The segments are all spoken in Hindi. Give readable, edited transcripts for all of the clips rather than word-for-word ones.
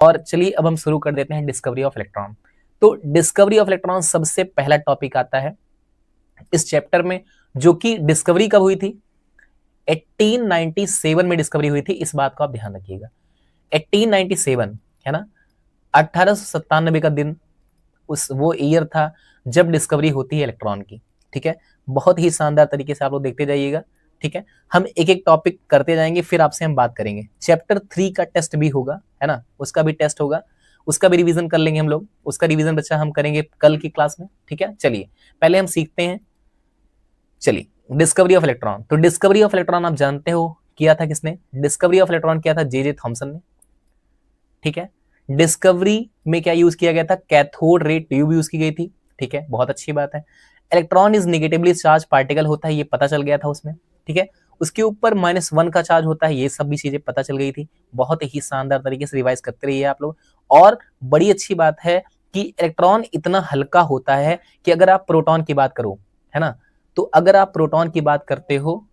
और चलिए अब हम शुरू कर देते हैं डिस्कवरी ऑफ इलेक्ट्रॉन। तो डिस्कवरी ऑफ इलेक्ट्रॉन सबसे पहला टॉपिक आता है इस चैप्टर में, जो कि डिस्कवरी कब हुई थी? 1897 में डिस्कवरी हुई थी। इस बात को आप ध्यान रखिएगा, 1897 है ना, 1897 का दिन उस वो ईयर था जब डिस्कवरी होती है इलेक्ट्रॉन की। ठीक है, बहुत ही शानदार तरीके से आप लोग देखते जाइएगा। ठीक है, हम एक एक टॉपिक करते जाएंगे, फिर आपसे हम बात करेंगे। चैप्टर 3 का टेस्ट भी होगा, है ना, उसका भी टेस्ट होगा, उसका भी रिवीजन कर लेंगे हम लोग। उसका रिवीजन बच्चा हम करेंगे कल की क्लास में। ठीक है, चलिए पहले हम सीखते हैं। चलिए, डिस्कवरी ऑफ इलेक्ट्रॉन। तो डिस्कवरी ऑफ इलेक्ट्रॉन आप जानते हो किया था किसने? डिस्कवरी ऑफ इलेक्ट्रॉन किया था जे थॉमसन ने। ठीक है, डिस्कवरी में क्या यूज किया गया था? कैथोड रे ट्यूब यूज की गई थी। ठीक है, बहुत अच्छी बात है। Electron is negatively charge particle होता है, ये पता चल गया था उसमें। ठीक है, उसके ऊपर -1 का चार्ज होता है, ये सब भी चीजें पता चल गई थी। बहुत ही शानदार तरीके से रिवाइज करते रहिए आप लोग। और बड़ी अच्छी बात है कि इलेक्ट्रॉन इतना हल्का होता है कि अगर आप प्रोटॉन की बात करो, है ना, तो अगर आप प्रोटॉन की बात करते हो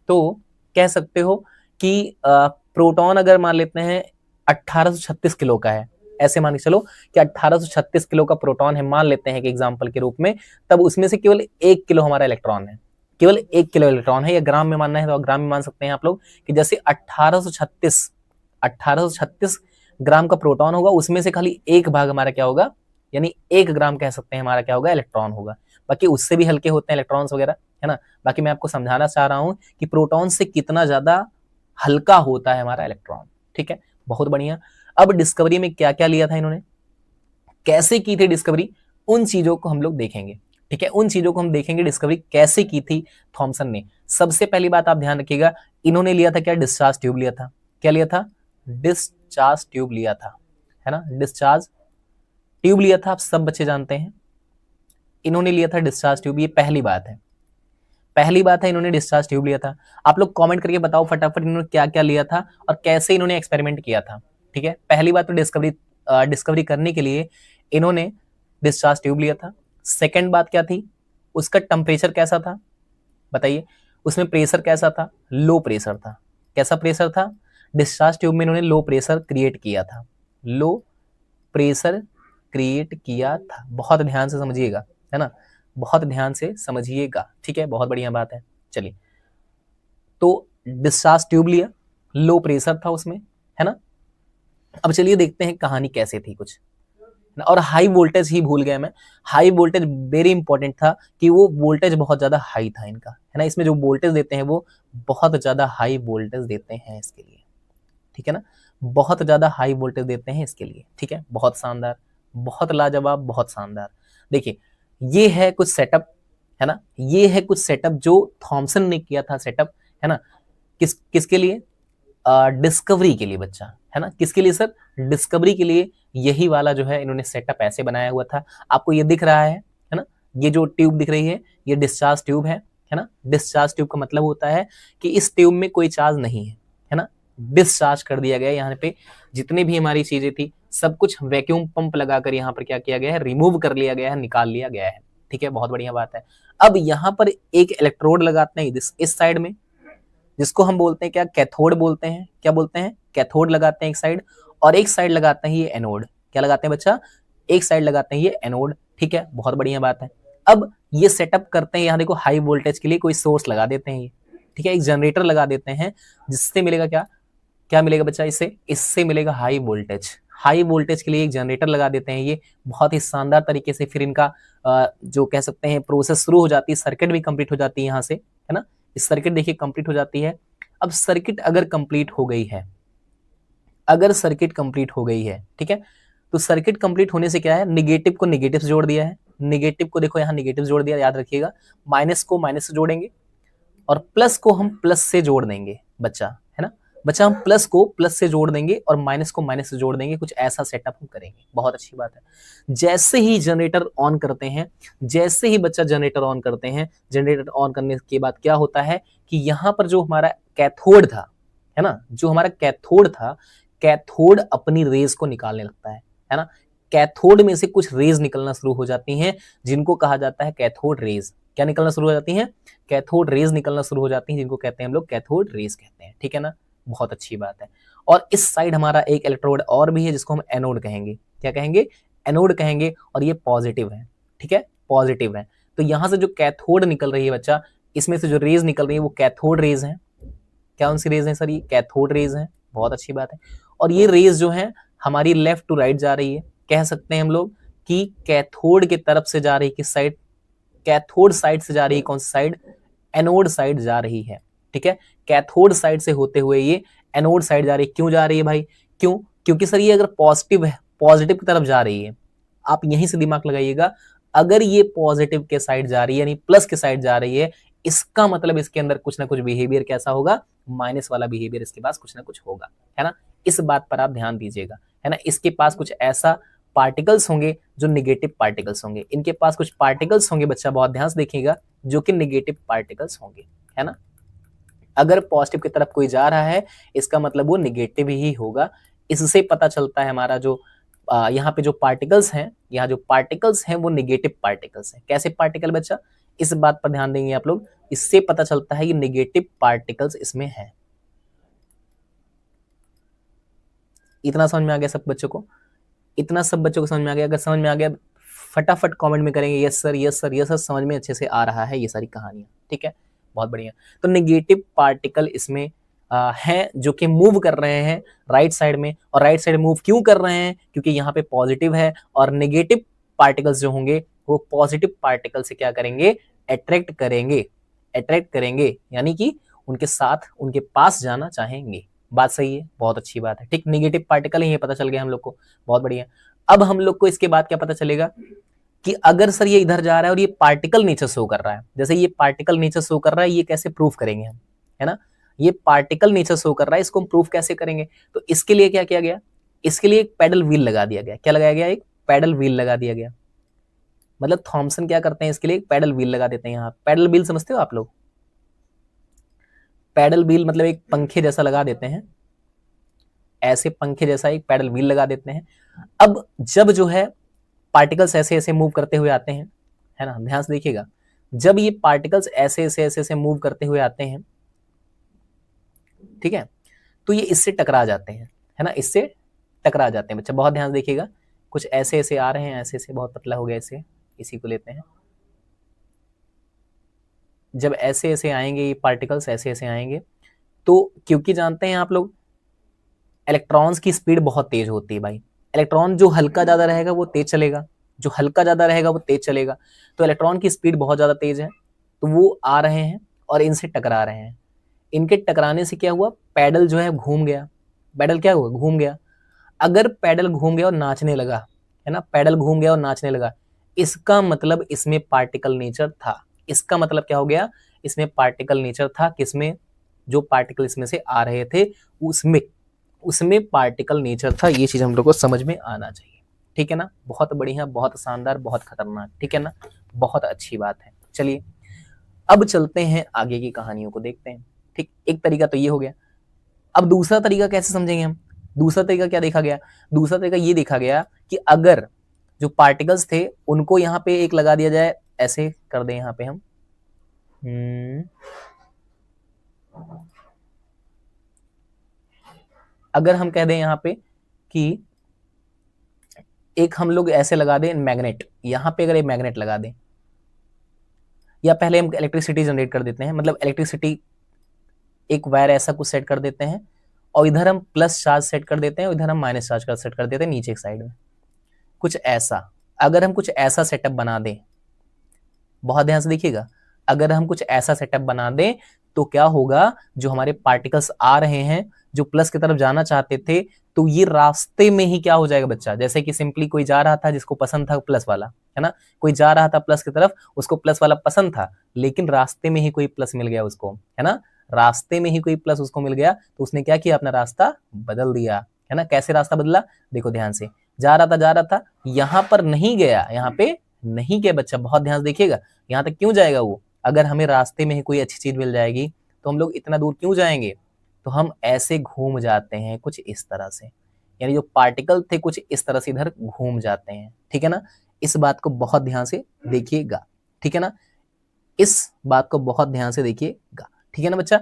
तो कह सकते हो कि प्रोटॉन अगर मान लेते हैं 1836 किलो का है, ऐसे मान के चलो कि 1836 किलो का प्रोटॉन है, मान लेते हैं कि एग्जांपल के रूप में, तब उसमें से केवल 1 किलो हमारा इलेक्ट्रॉन है, केवल 1 किलो इलेक्ट्रॉन है। या ग्राम में मानना है तो ग्राम में मान सकते हैं आप लोग कि जैसे 1836 ग्राम का प्रोटॉन होगा, उसमें से खाली एक भाग हमारा क्या होगा, यानी 1 ग्राम कह सकते हैं हमारा क्या होगा, इलेक्ट्रॉन होगा। बाकी उससे भी हल्के होते हैं इलेक्ट्रॉन्स वगैरह, है ना। बाकी मैं आपको समझाना चाह रहा हूं कि प्रोटॉन से कितना ज्यादा हल्का होता है हमारा इलेक्ट्रॉन। ठीक है, बहुत बढ़िया। अब डिस्कवरी में क्या क्या लिया था इन्होंने, कैसे की थी डिस्कवरी, उन चीजों को हम लोग देखेंगे। ठीक है, उन चीजों को हम देखेंगे डिस्कवरी कैसे की थी थॉमसन ने। सबसे पहली बात आप ध्यान रखिएगा, इन्होंने लिया था क्या? डिस्चार्ज ट्यूब लिया था। क्या लिया था? डिस्चार्ज ट्यूब लिया था, है ना, डिस्चार्ज ट्यूब लिया था। आप सब बच्चे जानते हैं इन्होंने लिया था डिस्चार्ज ट्यूब, ये पहली बात है। पहली बात है इन्होंने डिस्चार्ज ट्यूब लिया था। आप लोग कमेंट करके बताओ फटाफट इन्होंने क्या क्या लिया था और कैसे इन्होंने एक्सपेरिमेंट किया था। ठीक है, पहली बात तो डिस्कवरी करने के लिए इन्होंने डिस्चार्ज ट्यूब लिया था। सेकंड बात क्या थी, उसका टेम्परेचर कैसा था बताइए, उसमें प्रेशर कैसा था? लो प्रेशर था। कैसा प्रेशर था? डिस्चार्ज ट्यूब में इन्होंने लो प्रेशर क्रिएट किया था, लो प्रेशर क्रिएट किया था। बहुत ध्यान से समझिएगा, है ना, बहुत ध्यान से समझिएगा। ठीक है, बहुत बढ़िया बात है। चलिए, तो डिस्चार्ज ट्यूब लिया, लो प्रेशर था उसमें, है ना। अब चलिए देखते हैं कहानी कैसे थी कुछ। और हाई वोल्टेज ही भूल गया मैं, हाई वोल्टेज वेरी इंपॉर्टेंट था कि वो वोल्टेज बहुत ज्यादा हाई था इनका, है ना। इसमें जो वोल्टेज देते हैं वो बहुत ज्यादा हाई वोल्टेज देते हैं इसके लिए। ठीक है ना, बहुत ज्यादा हाई वोल्टेज देते हैं इसके लिए। ठीक है, बहुत शानदार, बहुत लाजवाब, बहुत शानदार। देखिए, ये है कुछ सेटअप, है ना, ये है कुछ सेटअप जो थॉमसन ने किया था सेटअप, है ना। किसके लिए? डिस्कवरी के लिए बच्चा, है ना। किसके लिए सर? डिस्कवरी के लिए। यही वाला जो है इन्होंने सेटअप ऐसे बनाया हुआ था। आपको ये दिख रहा है ना, ये जो ट्यूब दिख रही है ये डिस्चार्ज ट्यूब है ना। डिस्चार्ज ट्यूब का मतलब होता है कि इस ट्यूब में कोई चार्ज नहीं है ना, डिस्चार्ज कर दिया गया। यहाँ पे जितनी भी हमारी चीजें थी सब कुछ वैक्यूम पंप लगाकर यहाँ पर क्या किया गया है, रिमूव कर लिया गया है, निकाल लिया गया है। ठीक है, बहुत बढ़िया बात है। अब यहाँ पर एक इलेक्ट्रोड लगाते हैं इस साइड में, जिसको हम बोलते हैं क्या? कैथोड बोलते हैं। क्या बोलते हैं? कैथोड लगाते हैं एक साइड, और एक साइड लगाते हैं ये एनोड। क्या लगाते हैं बच्चा? एक साइड लगाते हैं ये एनोड। ठीक है, बहुत बढ़िया बात है। अब ये सेटअप करते हैं, यहाँ देखो हाई वोल्टेज के लिए कोई सोर्स लगा देते हैं ये। ठीक है, एक जनरेटर लगा देते हैं, जिससे मिलेगा क्या? क्या मिलेगा बच्चा? इससे मिलेगा हाई वोल्टेज। हाई वोल्टेज के लिए एक जनरेटर लगा देते हैं ये। बहुत ही शानदार तरीके से फिर इनका जो कह सकते हैं प्रोसेस शुरू हो जाती है, सर्किट भी कंप्लीट हो जाती है यहाँ से, है ना। इस सर्किट देखिए कंप्लीट हो जाती है। अब सर्किट अगर कंप्लीट हो गई है, अगर सर्किट कंप्लीट हो गई है, ठीक है, तो सर्किट कंप्लीट होने से क्या है, निगेटिव को निगेटिव से जोड़ दिया है, निगेटिव को देखो यहाँ निगेटिव जोड़ दिया, याद रखिएगा। माइनस को माइनस से जोड़ेंगे और प्लस को हम प्लस से जोड़ देंगे बच्चा, है ना। बच्चा हम प्लस को प्लस से जोड़ देंगे और माइनस को माइनस से जोड़ देंगे, कुछ ऐसा सेटअप हम करेंगे। बहुत अच्छी बात है। जैसे ही जनरेटर ऑन करते हैं, जैसे ही बच्चा जनरेटर ऑन करते हैं, जनरेटर ऑन करने के बाद क्या होता है कि यहाँ पर जो हमारा कैथोड था, है ना, जो हमारा कैथोड था, कैथोड अपनी रेज को निकालने लगता है ना। कैथोड में से कुछ रेज निकलना शुरू हो जाती हैं, जिनको कहा जाता है कैथोड रेज। क्या निकलना शुरू हो जाती हैं? कैथोड रेज निकलना शुरू हो जाती हैं, जिनको कहते हैं हम लोग कैथोड रेज कहते हैं। ठीक है ना, बहुत अच्छी बात है। और इस साइड हमारा एक इलेक्ट्रोड और भी है जिसको हम एनोड कहेंगे। क्या कहेंगे? एनोड कहेंगे, और ये पॉजिटिव है। ठीक है, पॉजिटिव है। तो यहां से जो कैथोड निकल रही है बच्चा, इसमें से जो रेज निकल रही है वो कैथोड रेज है। क्या उनसी रेज है सर? ये कैथोड रेज है। बहुत अच्छी बात है। और ये रेज जो है हमारी लेफ्ट टू राइट जा रही है। कह सकते हैं हम लोग कि कैथोड की तरफ से जा रही है, किस साइड? कैथोड साइड से जा रही है। कौन सी साइड? एनोड साइड जा रही है। ठीक है, कैथोड साइड से होते हुए ये एनोड साइड जा रही है। क्यों जा रही है भाई? क्यों? क्योंकि सर ये अगर पॉजिटिव है, पॉजिटिव की तरफ जा रही है, आप यहीं से दिमाग लगाइएगा, अगर ये पॉजिटिव के साइड जा रही है यानी प्लस के साइड जा रही है, इसका मतलब इसके अंदर कुछ ना कुछ बिहेवियर कैसा होगा? माइनस वाला बिहेवियर इसके पास कुछ ना कुछ होगा, है ना। इस बात पर आप ध्यान दीजिएगा, है ना। इसके पास कुछ ऐसा पार्टिकल्स होंगे जो निगेटिव पार्टिकल्स होंगे। इनके पास कुछ पार्टिकल्स होंगे बच्चा, बहुत ध्यान से देखिएगा, जो कि निगेटिव पार्टिकल्स होंगे, है ना। अगर पॉजिटिव की तरफ कोई जा रहा है, इसका मतलब वो निगेटिव ही होगा। इससे पता चलता है हमारा जो यहाँ पे जो पार्टिकल्स हैं, यहाँ जो पार्टिकल्स हैं वो निगेटिव पार्टिकल्स हैं। कैसे पार्टिकल बच्चा? इस बात पर ध्यान देंगे आप लोग। इससे पता चलता है कि निगेटिव पार्टिकल्स इसमें हैं। इतना समझ में आ गया सब बच्चों को? इतना सब बच्चों को समझ में आ गया? अगर समझ में आ गया फटाफट कमेंट में करेंगे yes sir, yes sir, yes sir, समझ में अच्छे से आ रहा है ये सारी कहानियां। ठीक है, बहुत बढ़िया। तो नेगेटिव पार्टिकल इसमें हैं जो कि मूव कर रहे हैं राइट साइड में। और राइट साइड मूव क्यों कर रहे हैं? क्योंकि यहाँ पे पॉजिटिव है, और नेगेटिव पार्टिकल्स जो होंगे वो पॉजिटिव पार्टिकल से क्या करेंगे? अट्रैक्ट करेंगे। अट्रैक्ट करेंगे यानी कि उनके साथ, उनके पास जाना चाहेंगे। बात सही है, बहुत अच्छी बात है। ठीक, नेगेटिव पार्टिकल ही है, पता चल गया हम लोग को। बहुत बढ़िया। अब हम लोग को इसके बाद क्या पता चलेगा कि अगर सर ये इधर जा रहा है और ये पार्टिकल नेचर शो कर रहा है, जैसे ये पार्टिकल नेचर शो कर रहा है, ये कैसे प्रूफ करेंगे हम, है ना। ये पार्टिकल नेचर शो कर रहा है, इसको हम प्रूफ कैसे करेंगे? तो इसके लिए क्या किया गया? इसके लिए एक पैडल व्हील लगा दिया गया। क्या लगाया गया? एक पैडल व्हील लगा दिया गया। मतलब थॉमसन क्या करते हैं, इसके लिए एक पैडल व्हील लगा देते हैं। यहाँ पैडल व्हील समझते हो आप लोग? पैडल व्हील मतलब एक पंखे जैसा लगा देते हैं, ऐसे पंखे जैसा एक पैडल व्हील लगा देते हैं। अब जब जो है पार्टिकल्स ऐसे ऐसे मूव करते हुए आते हैं, है ना, ध्यान से देखिएगा, जब ये पार्टिकल्स ऐसे ऐसे ऐसे ऐसे मूव करते हुए आते हैं, ठीक है, तो ये इससे टकरा जाते हैं, है ना, इससे टकरा जाते हैं बच्चा। बहुत ध्यान से देखिएगा, कुछ ऐसे ऐसे आ रहे हैं, ऐसे ऐसे, बहुत पतला हो गया, इसे इसी को लेते हैं। जब ऐसे ऐसे आएंगे ये पार्टिकल्स, ऐसे ऐसे आएंगे, तो क्योंकि जानते हैं आप लोग इलेक्ट्रॉन्स की स्पीड बहुत तेज होती है भाई। इलेक्ट्रॉन जो हल्का ज्यादा रहेगा वो तेज चलेगा, जो हल्का ज्यादा रहेगा वो तेज चलेगा। तो इलेक्ट्रॉन की स्पीड बहुत ज्यादा तेज है, तो वो आ रहे हैं और इनसे टकरा रहे हैं। इनके टकराने से क्या हुआ? पैडल जो है घूम गया। पैडल क्या हुआ? घूम गया। अगर पैडल घूम गया और नाचने लगा, है ना, पैडल घूम गया और नाचने लगा, इसका मतलब इसमें पार्टिकल नेचर था। इसका मतलब क्या हो गया? इसमें पार्टिकल नेचर था। किसमें? जो पार्टिकल इसमें से आ रहे थे उसमें, उसमें पार्टिकल नेचर था। ये चीज हम लोग को समझ में आना चाहिए। ठीक है ना, बहुत बढ़िया, बहुत शानदार, बहुत खतरनाक। ठीक है ना, बहुत अच्छी बात है। चलिए अब चलते हैं आगे की कहानियों को देखते हैं। ठीक, एक तरीका तो ये हो गया। अब दूसरा तरीका कैसे समझेंगे हम? दूसरा तरीका क्या देखा गया? दूसरा तरीका ये देखा गया कि अगर जो पार्टिकल्स थे उनको यहाँ पे एक लगा दिया जाए, ऐसे कर दें यहाँ पे हम, अगर हम कह दें यहाँ पे कि एक हम लोग ऐसे लगा दें मैग्नेट, यहाँ पे अगर एक मैग्नेट लगा दें, या पहले हम इलेक्ट्रिसिटी जनरेट कर देते हैं, मतलब इलेक्ट्रिसिटी एक वायर ऐसा कुछ सेट कर देते हैं, और इधर हम प्लस चार्ज सेट कर देते हैं और इधर हम माइनस चार्ज का सेट कर देते हैं नीचे की साइड में, कुछ ऐसा। अगर हम कुछ ऐसा सेटअप बना दें, बहुत ध्यान से देखिएगा, अगर हम कुछ ऐसा सेटअप बना दें तो क्या होगा? जो हमारे पार्टिकल्स आ रहे हैं, जो प्लस की तरफ जाना चाहते थे, तो ये रास्ते में ही क्या हो जाएगा बच्चा? जैसे कि सिंपली कोई जा रहा था जिसको पसंद था प्लस वाला, है ना, कोई जा रहा था प्लस की तरफ, उसको प्लस वाला पसंद था, लेकिन रास्ते में ही कोई प्लस मिल गया उसको, है ना, रास्ते में ही कोई प्लस उसको मिल गया, तो उसने क्या किया? अपना रास्ता बदल दिया, है ना। कैसे रास्ता बदला? देखो ध्यान से, जा रहा था, यहां पर नहीं गया, यहाँ पे नहीं गया बच्चा, बहुत ध्यान से देखिएगा। यहाँ तक क्यों जाएगा वो? अगर हमें रास्ते में ही कोई अच्छी चीज मिल जाएगी तो हम लोग इतना दूर क्यों जाएंगे? तो हम ऐसे घूम जाते हैं कुछ इस तरह से, यानी जो पार्टिकल थे कुछ इस तरह से इधर घूम जाते हैं। ठीक है ना, इस बात को बहुत ध्यान से देखिएगा। ठीक है ना, इस बात को बहुत ध्यान से देखिएगा। ठीक है ना बच्चा,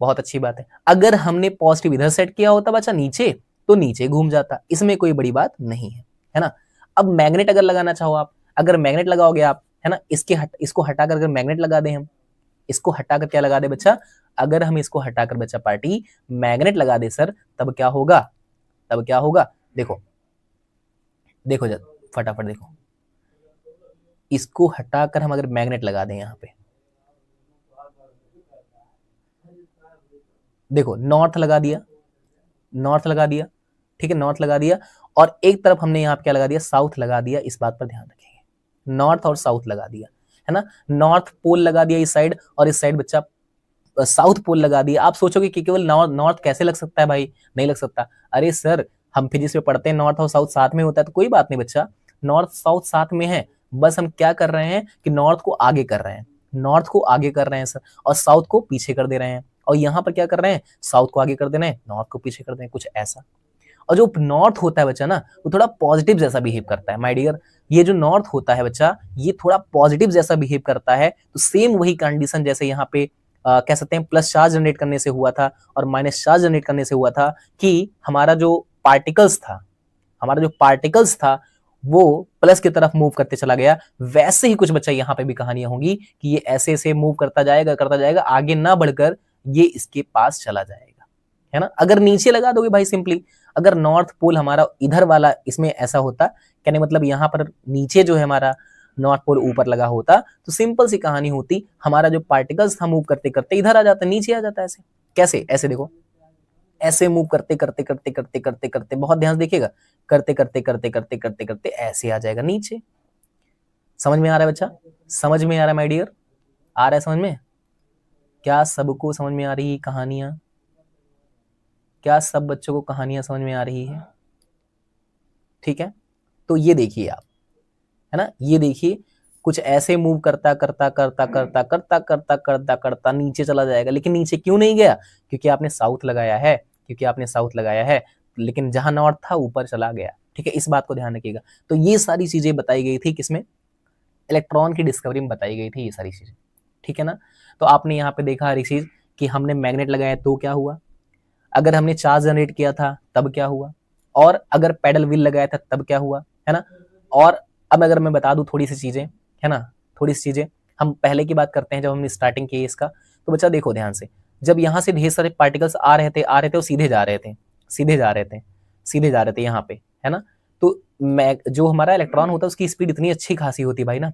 बहुत अच्छी बात है। अगर हमने पॉजिटिव इधर सेट किया होता बच्चा नीचे, तो नीचे घूम जाता, इसमें कोई बड़ी बात नहीं है ना। अब मैग्नेट अगर लगाना चाहो आप, अगर मैग्नेट लगाओगे आप, है ना, इसको हटाकर अगर मैग्नेट लगा दें हम, इसको हटाकर क्या लगा दे बच्चा, अगर हम इसको हटाकर बच्चा पार्टी मैग्नेट लगा दे सर, तब क्या होगा, तब क्या होगा, देखो देखो जब फटाफट देखो, इसको हटाकर हम अगर मैग्नेट लगा दें यहां पे, देखो नॉर्थ लगा दिया, नॉर्थ लगा दिया, ठीक है, नॉर्थ लगा दिया, और एक तरफ हमने यहाँ पे क्या लगा दिया, साउथ लगा दिया, इस बात पर ध्यान रखेंगे, नॉर्थ और साउथ लगा दिया, है ना, नॉर्थ पोल लगा दिया इस साइड, और इस साइड बच्चा साउथ पोल लगा दिया। आप सोचोगे कि केवल नॉर्थ कैसे लग सकता है भाई, नहीं लग सकता, अरे सर हम फिजिक्स में पढ़ते हैं नॉर्थ और साउथ साथ में होता है, तो कोई बात नहीं बच्चा, नॉर्थ साउथ साथ में है, बस हम क्या कर रहे हैं कि नॉर्थ को आगे कर रहे हैं, नॉर्थ को आगे कर रहे हैं सर, और साउथ को पीछे कर दे रहे हैं, और यहाँ पर क्या कर रहे हैं, साउथ को आगे कर दे रहे हैं, नॉर्थ को पीछे कर दे रहे हैं, कुछ ऐसा। और जो नॉर्थ होता है बच्चा ना, वो थोड़ा पॉजिटिव जैसा बिहेव करता है माय डियर, ये जो नॉर्थ होता है बच्चा, ये थोड़ा पॉजिटिव जैसा बिहेव करता है, तो सेम वही कंडीशन जैसे यहाँ पे कह सकते हैं प्लस चार्ज जनरेट करने से हुआ था और माइनस चार्ज जनरेट करने से हुआ था, कि हमारा जो पार्टिकल्स था, हमारा जो पार्टिकल्स था वो प्लस की तरफ मूव करते चला गया, वैसे ही कुछ बच्चा यहाँ पे भी कहानियां होंगी कि ये ऐसे ऐसे मूव करता जाएगा, आगे ना बढ़कर ये इसके पास चला जाएगा, है ना। अगर नीचे लगा दोगे भाई सिंपली, अगर नॉर्थ पोल हमारा इधर वाला इसमें ऐसा होता, कहने मतलब यहाँ पर नीचे जो है हमारा नॉर्थ पोल ऊपर लगा होता, तो सिंपल सी कहानी होती, हमारा जो पार्टिकल्स था मूव करते करते इधर आ जाता, नीचे आ जाता, ऐसे कैसे, ऐसे देखो, ऐसे मूव करते करते करते करते करते करते, बहुत ध्यान से देखिएगा, करते करते करते करते करते करते ऐसे आ जाएगा नीचे। समझ में आ रहा है बच्चा, समझ में आ रहा है माय डियर, आ रहा है समझ में, क्या सबको समझ में आ रही है कहानियां, क्या सब बच्चों को कहानियां समझ में आ रही है, ठीक है। तो ये देखिए आप, है ना, ये देखिए कुछ ऐसे मूव करता करता करता करता करता करता करता करता नीचे चला जाएगा, लेकिन नीचे क्यों नहीं गया, क्योंकि आपने साउथ लगाया है, क्योंकि आपने साउथ लगाया है, लेकिन जहां नॉर्थ था ऊपर चला गया, ठीक है, इस बात को ध्यान रखिएगा। तो ये सारी चीजें बताई गई थी किसमें, इलेक्ट्रॉन की डिस्कवरी में बताई गई थी ये सारी चीजें, ठीक है ना। तो आपने यहाँ पे देखा हर एक चीज कि हमने मैग्नेट लगाया तो क्या हुआ, अगर हमने चार्ज जनरेट किया था तब क्या हुआ, और अगर पैडल व्हील लगाया था तब क्या हुआ, है ना। और अब अगर मैं बता दूं थोड़ी सी चीजें, है ना, थोड़ी सी चीजें, हम पहले की बात करते हैं जब हमने स्टार्टिंग की इसका, तो बच्चा देखो ध्यान से, जब यहाँ से ढेर सारे पार्टिकल्स आ रहे थे और सीधे जा रहे थे, सीधे जा रहे थे, सीधे जा रहे थे यहाँ पे, है ना, तो जो हमारा इलेक्ट्रॉन होता है उसकी स्पीड इतनी अच्छी खासी होती है भाई ना,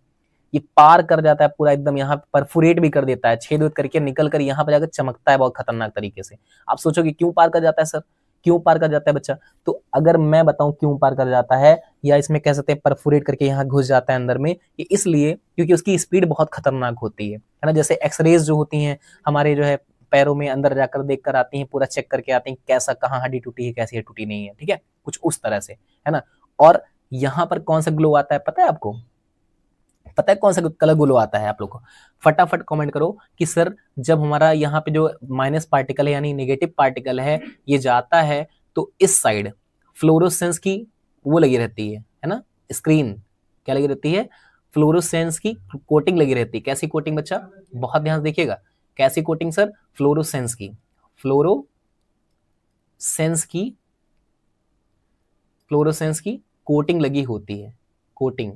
ये पार कर जाता है पूरा एकदम, यहाँ परफोरेट भी कर देता है, छेद वेद करके निकल कर यहाँ पर जाकर चमकता है बहुत खतरनाक तरीके से। आप सोचोगे क्यों पार कर जाता है सर, क्यों पार कर जाता है बच्चा, तो अगर मैं बताऊं क्यों पार कर जाता है, या इसमें कह सकते हैं परफोरेट करके यहाँ घुस जाता है अंदर में, ये इसलिए क्योंकि उसकी स्पीड बहुत खतरनाक होती है ना। जैसे एक्सरेज जो होती हैं हमारे जो है पैरों में अंदर जाकर देख कर आती हैं, पूरा चेक करके आती हैं कैसा कहाँ हड्डी टूटी है, कैसी टूटी नहीं है, ठीक है, कुछ उस तरह से, है ना। और यहाँ पर कौन सा ग्लो आता है पता है आपको, पता है कौन सा कलर ग्लो आता है आप लोग को, फटाफट कमेंट करो कि सर जब हमारा यहाँ पे जो माइनस पार्टिकल है यानी नेगेटिव पार्टिकल है ये जाता है, तो इस साइड फ्लोरोसेंस की वो लगी रहती है ना, स्क्रीन क्या लगी रहती है, फ्लोरोसेंस की कोटिंग लगी रहती है। कैसी कोटिंग बच्चा, बहुत ध्यान से देखिएगा, कैसी कोटिंग सर, फ्लोरोसेंस की, फ्लोरोसेंस की, फ्लोरोसेंस की कोटिंग लगी होती है, कोटिंग।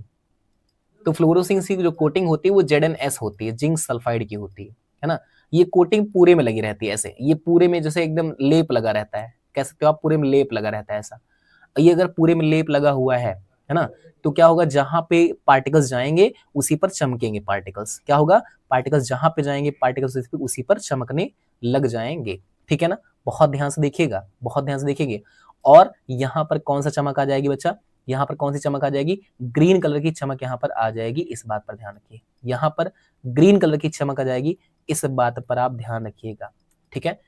तो फ्लोरोसेंस की जो कोटिंग होती है वो ZnS होती है, जिंक सल्फाइड की होती है ना। ये कोटिंग पूरे में लगी रहती है ऐसे, ये पूरे में जैसे एकदम लेप लगा रहता है, कह सकते हो आप पूरे में लेप लगा रहता है ऐसा। ये अगर पूरे में लेप लगा हुआ है ना, तो क्या होगा, जहां पे पार्टिकल्स जाएंगे उसी पर चमकेंगे पार्टिकल्स, क्या होगा, पार्टिकल्स जहां पे जाएंगे पार्टिकल्स उसी पर चमकने लग जाएंगे, ठीक है ना। बहुत ध्यान से देखिएगा, बहुत ध्यान से देखिएगा। और यहाँ पर कौन सा चमक आ जाएगी बच्चा, यहाँ पर कौन सी चमक आ जाएगी, ग्रीन कलर की चमक यहाँ पर आ जाएगी, इस बात पर ध्यान रखिए, यहाँ पर ग्रीन कलर की चमक आ जाएगी, इस बात पर आप ध्यान रखिएगा, ठीक है,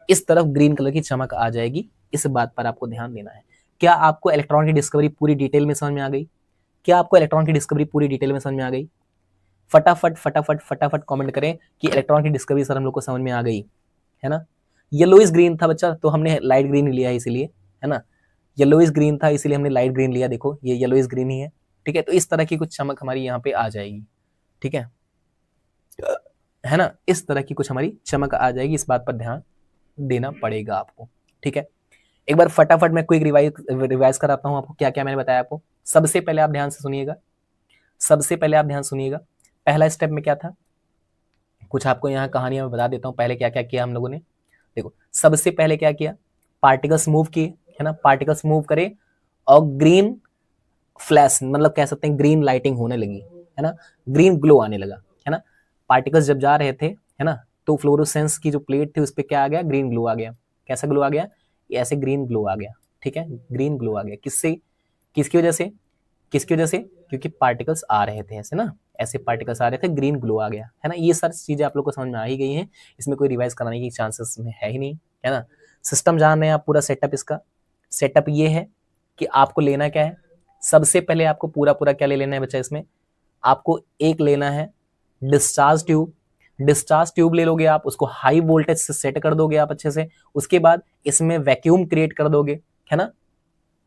इस तरफ ग्रीन कलर की चमक आ जाएगी, इस बात पर आपको ध्यान देना है। क्या आपको इलेक्ट्रॉन की डिस्कवरी पूरी डिटेल में समझ में आ गई, क्या आपको इलेक्ट्रॉन की डिस्कवरी पूरी डिटेल में समझ में आ गई, फटाफट फटाफट फटाफट कमेंट करें कि इलेक्ट्रॉन की डिस्कवरी सर हम लोग को समझ में आ गई, है ना। येलोइश ग्रीन था बच्चा तो हमने लाइट ग्रीन लिया है इसीलिए, है ना, येलोइश ग्रीन था इसलिए हमने लाइट ग्रीन लिया, देखो ये येलोइश ग्रीन ही है, ठीक है। तो इस तरह की कुछ चमक हमारी यहाँ पे आ जाएगी, ठीक है है ना, इस तरह की कुछ हमारी चमक आ जाएगी, इस बात पर ध्यान देना पड़ेगा आपको। ठीक है, एक बार फटाफट मैं क्विक रिवाइज कराता हूँ आपको क्या क्या मैंने बताया आपको। सबसे पहले आप ध्यान से सुनिएगा, सबसे पहले आप ध्यान सुनिएगा, पहला स्टेप में क्या था, कुछ आपको यहाँ कहानियां में बता देता हूँ पहले क्या क्या किया हम लोगों ने। देखो सबसे पहले क्या किया, पार्टिकल्स मूव किए, है ना, पार्टिकल्स मूव करे और ग्रीन फ्लैश, मतलब कह सकते हैं ग्रीन लाइटिंग होने लगी, है ना, ग्रीन ग्लो आने लगा, है ना। पार्टिकल्स जब जा रहे थे, है ना, तो फ्लोरोसेंस की जो प्लेट थी उस पर क्या आ गया, ग्रीन ग्लो आ गया। कैसा ग्लो आ गया, ऐसे ग्रीन ग्लो आ गया। ठीक है, ग्रीन ग्लो आ गया, किससे, किसकी वजह से, किसकी वजह से, क्योंकि पार्टिकल्स आ रहे थे ऐसे ना, ऐसे पार्टिकल्स आ रहे थे, ग्रीन ग्लो आ गया, है ना। ये सारी चीजें आप लोग को समझ में आ ही गई हैं, इसमें कोई रिवाइज कराने की चांसेस में है ही नहीं, है ना। सिस्टम जान रहे हैं आप पूरा सेटअप, इसका सेटअप ये है कि आपको लेना क्या है, सबसे पहले आपको पूरा पूरा क्या ले लेना है बच्चा, इसमें आपको एक लेना है डिस्चार्ज ट्यूब। डिस्चार्ज ट्यूब ले लोगे आप, उसको हाई वोल्टेज से सेट कर दोगे आप अच्छे से, उसके बाद इसमें वैक्यूम क्रिएट कर दोगे, है ना,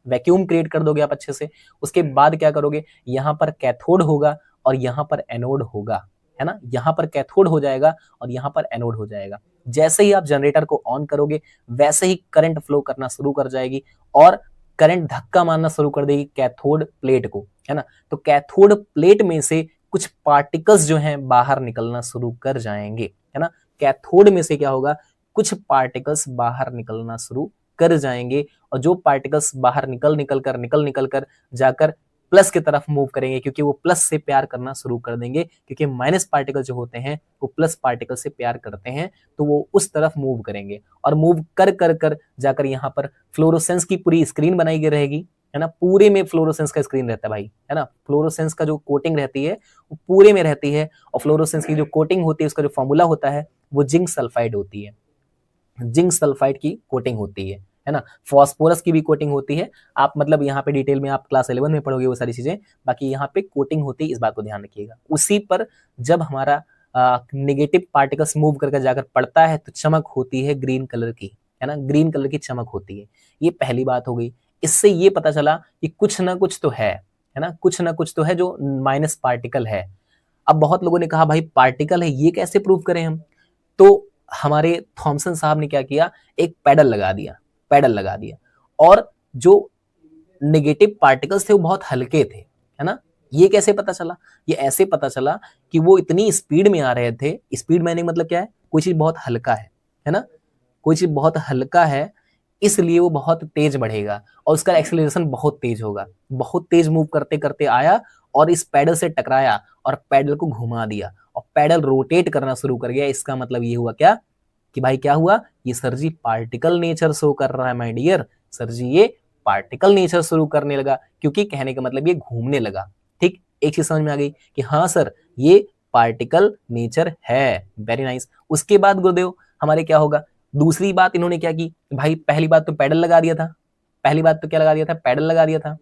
वैक्यूम क्रिएट कर दोगे आप अच्छे से। उसके बाद क्या करोगे, यहां पर कैथोड होगा और यहां पर एनोड होगा, है ना, यहां पर कैथोड हो जाएगा और यहां पर एनोड हो जाएगा। जैसे ही आप जनरेटर को ऑन करोगे वैसे ही करंट फ्लो करना शुरू कर जाएगी और करंट धक्का मारना शुरू कर देगी कैथोड प्लेट को, है ना। तो कैथोड प्लेट में से कुछ पार्टिकल्स जो हैं बाहर निकलना शुरू कर जाएंगे, है ना। कैथोड में से क्या होगा, कुछ पार्टिकल्स बाहर निकलना शुरू कर जाएंगे और जो पार्टिकल्स बाहर निकल कर जाकर प्लस की तरफ मूव करेंगे, क्योंकि वो प्लस से प्यार करना शुरू कर देंगे, क्योंकि माइनस पार्टिकल जो होते हैं वो प्लस पार्टिकल से प्यार करते हैं, तो वो उस तरफ मूव करेंगे और मूव कर जाकर यहाँ पर फ्लोरोसेंस की पूरी स्क्रीन बनाई गई रहेगी, है ना। पूरे में फ्लोरोसेंस का स्क्रीन रहता है भाई, है ना, फ्लोरोसेंस का जो कोटिंग रहती है वो पूरे में रहती है और फ्लोरोसेंस की जो कोटिंग होती है उसका जो फॉर्मूला होता है वो जिंक सल्फाइड होती है, जिंक सल्फाइड की कोटिंग होती है ना। फॉस्फोरस की भी कोटिंग होती है, आप मतलब यहाँ पे डिटेल में आप क्लास 11 में पढ़ोगे वो सारी चीजें, बाकी यहाँ पे कोटिंग होती है, इस बात को ध्यान रखिएगा। उसी पर जब हमारा नेगेटिव पार्टिकल्स मूव करके जाकर पड़ता है तो चमक होती है ग्रीन कलर की, है ना, ग्रीन कलर की चमक होती है। ये पहली बात हो गई। इससे ये पता चला कि कुछ ना कुछ तो है ना, कुछ ना कुछ तो है जो माइनस पार्टिकल है। अब बहुत लोगों ने कहा भाई पार्टिकल है, ये कैसे प्रूव करें हम, तो हमारे थॉमसन साहब ने क्या किया, एक पैडल लगा दिया, पैडल लगा दिया और जो नेगेटिव पार्टिकल्स थे वो बहुत हल्के थे, है ना। ये कैसे पता चला, ये ऐसे पता चला कि वो इतनी स्पीड में आ रहे थे, स्पीड मैंने मतलब क्या है, कोई चीज बहुत हल्का है ना, कोई चीज बहुत हल्का है इसलिए वो बहुत तेज बढ़ेगा और उसका एक्सेलरेशन बहुत तेज होगा। बहुत तेज मूव करते करते आया और इस पैडल से टकराया और पैडल को घुमा दिया और पैडल रोटेट करना शुरू कर गया। इसका मतलब ये हुआ क्या कि भाई क्या हुआ, ये सर जी पार्टिकल नेचर शो कर रहा है माय डियर, सर जी ये पार्टिकल नेचर शुरू करने लगा, क्योंकि कहने का मतलब ये घूमने लगा। ठीक, एक चीज समझ में आ गई कि हाँ सर ये पार्टिकल नेचर है। Very nice. उसके बाद गुरुदेव हमारे क्या होगा, दूसरी बात इन्होंने क्या की, भाई पहली बात तो पैडल लगा दिया था, पहली बात तो क्या लगा दिया था, पैडल लगा दिया था।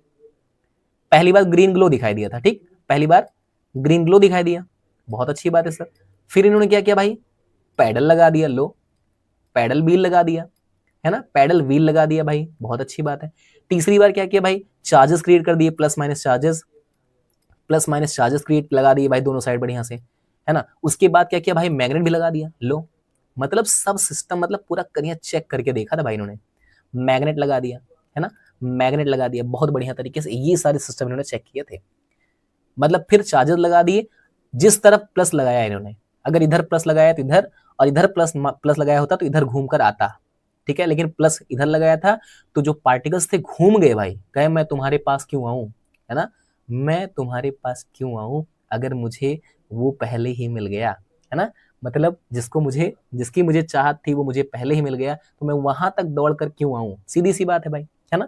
पहली बार ग्रीन ग्लो दिखाई दिया था, ठीक, पहली बार ग्रीन ग्लो दिखाई दिया, बहुत अच्छी बात है सर। फिर इन्होंने क्या किया भाई, पैडल लगा दिया, लो पैडल व्हील लगा दिया, है ना, पैडल व्हील लगा दिया भाई, बहुत अच्छी बात है। तीसरी बार क्या किया भाई, चार्जेस क्रिएट कर दिए, plus minus charges, plus minus charges create लगा दिए भाई दोनों साइड बढ़िया से, है ना। उसके बाद क्या किया भाई, मैग्नेट भी लगा दिया, लो मतलब सब सिस्टम मतलब पूरा करिया चेक करके देखा था भाई इन्होंने, मैग्नेट लगा दिया, है ना, मैग्नेट लगा दिया बहुत बढ़िया तरीके से, ये सारे सिस्टम इन्होंने चेक किए थे। मतलब फिर चार्जर लगा दिए, जिस तरफ प्लस लगाया इन्होंने, अगर इधर प्लस लगाया तो इधर, और इधर प्लस प्लस लगाया होता तो इधर घूम कर आता, ठीक है, लेकिन प्लस इधर लगाया था तो जो पार्टिकल्स थे घूम गए भाई, कहे मैं तुम्हारे पास क्यों आऊं, है ना, मैं तुम्हारे पास क्यों आऊं अगर मुझे वो पहले ही मिल गया, है ना, मतलब जिसको मुझे, जिसकी मुझे चाहत थी वो मुझे पहले ही मिल गया, तो मैं वहां तक दौड़ कर क्यों आऊं, सीधी सी बात है भाई, है ना,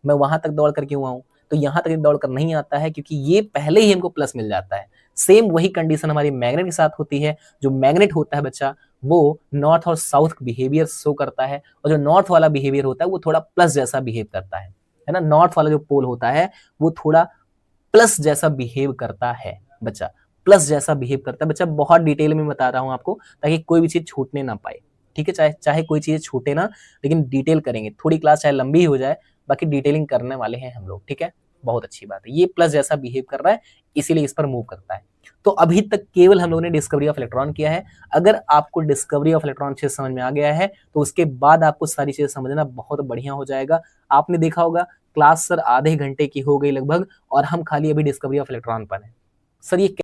मैं वहां तक दौड़ कर क्यों आऊं, तो यहां तक दौड़ कर नहीं आता है क्योंकि ये पहले ही हमको प्लस मिल जाता है। सेम वही कंडीशन हमारी मैग्नेट के साथ होती है। जो मैग्नेट होता है बच्चा वो नॉर्थ और साउथ बिहेवियर शो करता है, और जो नॉर्थ वाला बिहेवियर होता है वो थोड़ा प्लस जैसा बिहेव करता है ना, नॉर्थ वाला जो पोल होता है वो थोड़ा प्लस जैसा बिहेव करता है बच्चा, प्लस जैसा बिहेव करता है बच्चा। बहुत डिटेल में बता रहा हूं आपको ताकि कोई भी चीज छूटने ना पाए, ठीक है, चाहे चाहे कोई चीज छूटे ना, लेकिन डिटेल करेंगे, थोड़ी क्लास चाहे लंबी हो जाए, बाकी डिटेलिंग करने वाले हैं हम लोग, ठीक है। बहुत अच्छी बात है, ये प्लस जैसा बिहेव कर रहा है इसीलिए इस पर मूव करता है। तो अभी तक केवल हम लोगों ने डिस्कवरी ऑफ इलेक्ट्रॉन किया है। अगर आपको डिस्कवरी ऑफ इलेक्ट्रॉन अच्छे से समझ में आ गया है तो उसके बाद आपको सारी चीजें समझना बहुत बढ़िया हो जाएगा। आपने देखा होगा क्लास सर आधे घंटे की हो गई लगभग और हम खाली अभी डिस्कवरी ऑफ इलेक्ट्रॉन पर हैं। सर ये